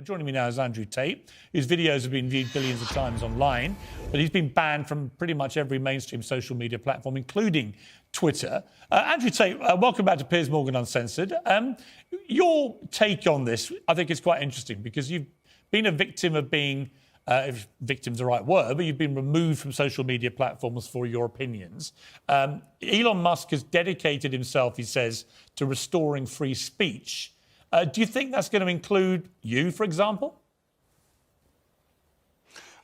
Joining me now is Andrew Tate, whose videos have been viewed billions of times online, but he's been banned from pretty much every mainstream social media platform, including Twitter. Andrew Tate, welcome back to Piers Morgan Uncensored. Your take on this, I think, is quite interesting because you've been a victim of being, if victim's the right word, but you've been removed from social media platforms for your opinions. Elon Musk has dedicated himself, he says, to restoring free speech. Do you think that's going to include you, for example?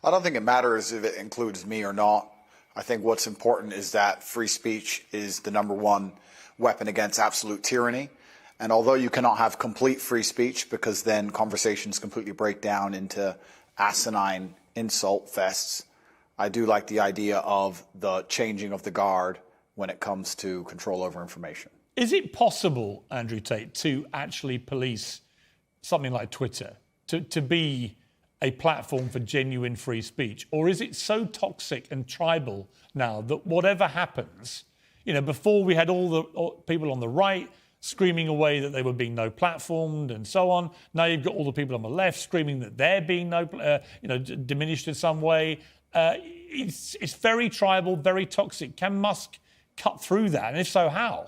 I don't think it matters if it includes me or not. I think what's important is that free speech is the #1 weapon against absolute tyranny. And although you cannot have complete free speech because then conversations completely break down into asinine insult fests, I do like the idea of the changing of the guard when it comes to control over information. Is it possible, Andrew Tate, to actually police something like Twitter, to be a platform for genuine free speech? Or is it so toxic and tribal now that whatever happens, before we had all the people on the right screaming away that they were being no platformed and so on. Now you've got all the people on the left screaming that they're being diminished in some way. It's very tribal, very toxic. Can Musk cut through that? And if so, how?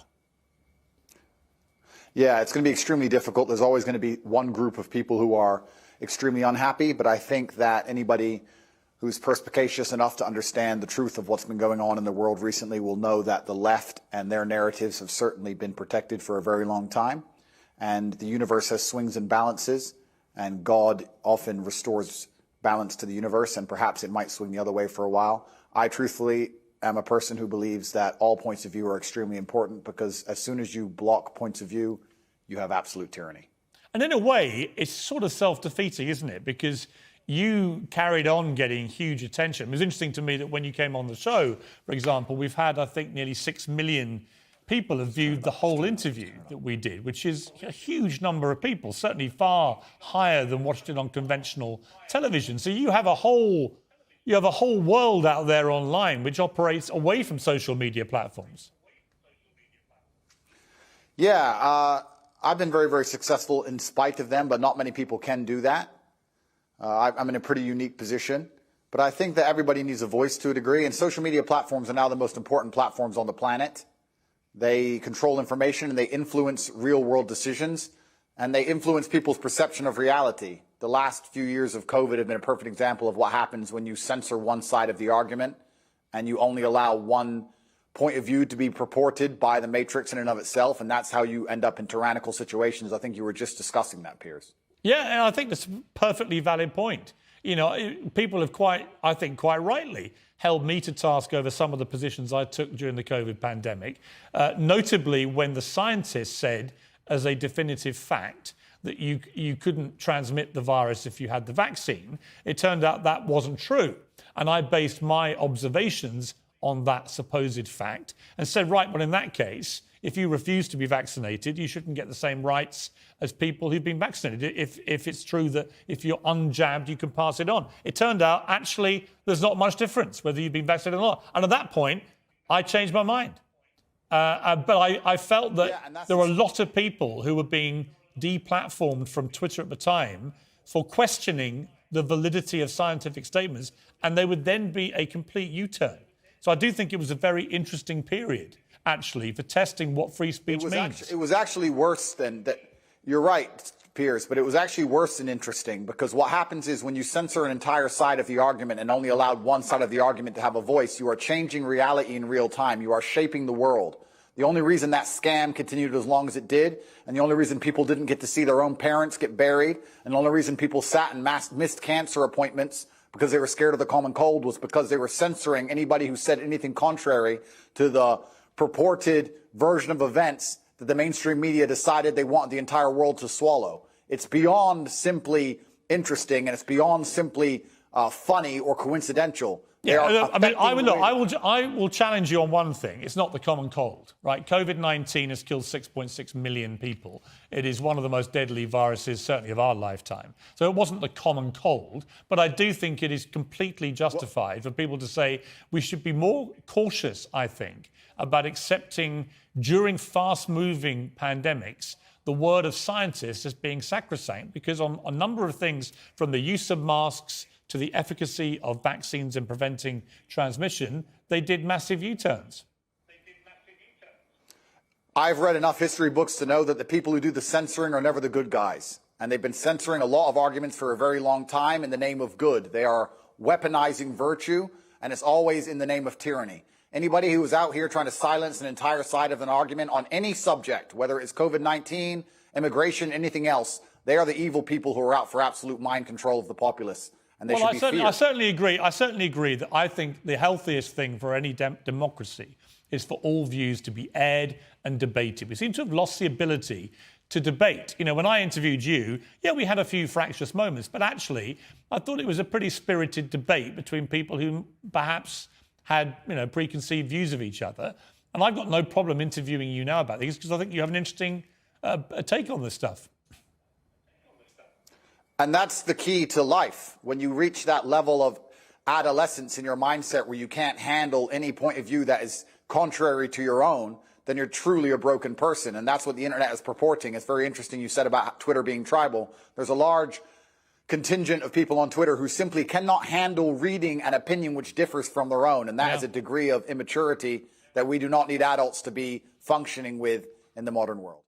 Yeah, it's going to be extremely difficult. There's always going to be one group of people who are extremely unhappy, but I think that anybody who's perspicacious enough to understand the truth of what's been going on in the world recently will know that the left and their narratives have certainly been protected for a very long time. And the universe has swings and balances, and God often restores balance to the universe, and perhaps it might swing the other way for a while. I truthfully am a person who believes that all points of view are extremely important, because as soon as you block points of view, you have absolute tyranny. And in a way, it's sort of self-defeating, isn't it? Because you carried on getting huge attention. It was interesting to me that when you came on the show, for example, we've had, I think, nearly 6 million people have viewed the whole interview that we did, which is a huge number of people, certainly far higher than watched it on conventional television. So you have a whole world out there online which operates away from social media platforms. Yeah, I've been very, very successful in spite of them, but not many people can do that. I'm in a pretty unique position, but I think that everybody needs a voice to a degree, and social media platforms are now the most important platforms on the planet. They control information, and they influence real-world decisions, and they influence people's perception of reality. The last few years of COVID have been a perfect example of what happens when you censor one side of the argument and you only allow one point of view to be purported by the matrix in and of itself, and that's how you end up in tyrannical situations. I think you were just discussing that, Piers. Yeah, and I think that's a perfectly valid point. People have quite rightly held me to task over some of the positions I took during the COVID pandemic, notably when the scientists said as a definitive fact that you couldn't transmit the virus if you had the vaccine. It turned out that wasn't true. And I based my observations on that supposed fact and said, right, well, in that case, if you refuse to be vaccinated, you shouldn't get the same rights as people who've been vaccinated. If it's true that if you're unjabbed, you can pass it on. It turned out, actually, there's not much difference whether you've been vaccinated or not. And at that point, I changed my mind. But I felt that there were a lot of people who were being deplatformed from Twitter at the time for questioning the validity of scientific statements, and they would then be a complete U-turn. So I do think it was a very interesting period, actually, for testing what free speech means. It was actually worse than that. You're right, Piers, but it was actually worse than interesting, because what happens is when you censor an entire side of the argument and only allowed one side of the argument to have a voice, you are changing reality in real time. You are shaping the world. The only reason that scam continued as long as it did, and the only reason people didn't get to see their own parents get buried, and the only reason people sat and missed cancer appointments because they were scared of the common cold, was because they were censoring anybody who said anything contrary to the purported version of events that the mainstream media decided they want the entire world to swallow. It's beyond simply interesting, and it's beyond simply funny or coincidental. Yeah, I will challenge you on one thing. It's not the common cold, right? COVID-19 has killed 6.6 million people. It is one of the most deadly viruses, certainly of our lifetime. So it wasn't the common cold, but I do think it is completely justified for people to say we should be more cautious, I think, about accepting during fast-moving pandemics the word of scientists as being sacrosanct, because on a number of things, from the use of masks to the efficacy of vaccines in preventing transmission, they did massive U-turns. I've read enough history books to know that the people who do the censoring are never the good guys. And they've been censoring a lot of arguments for a very long time in the name of good. They are weaponizing virtue, and it's always in the name of tyranny. Anybody who is out here trying to silence an entire side of an argument on any subject, whether it's COVID-19, immigration, anything else, they are the evil people who are out for absolute mind control of the populace. And they should be feared. I certainly agree. I certainly agree that I think the healthiest thing for any democracy is for all views to be aired and debated. We seem to have lost the ability to debate. You know, when I interviewed you, yeah, we had a few fractious moments, but actually, I thought it was a pretty spirited debate between people who perhaps had, you know, preconceived views of each other. And I've got no problem interviewing you now about these because I think you have an interesting take on this stuff. And that's the key to life. When you reach that level of adolescence in your mindset where you can't handle any point of view that is contrary to your own, then you're truly a broken person. And that's what the internet is purporting. It's very interesting you said about Twitter being tribal. There's a large contingent of people on Twitter who simply cannot handle reading an opinion which differs from their own. And that is a degree of immaturity that we do not need adults to be functioning with in the modern world.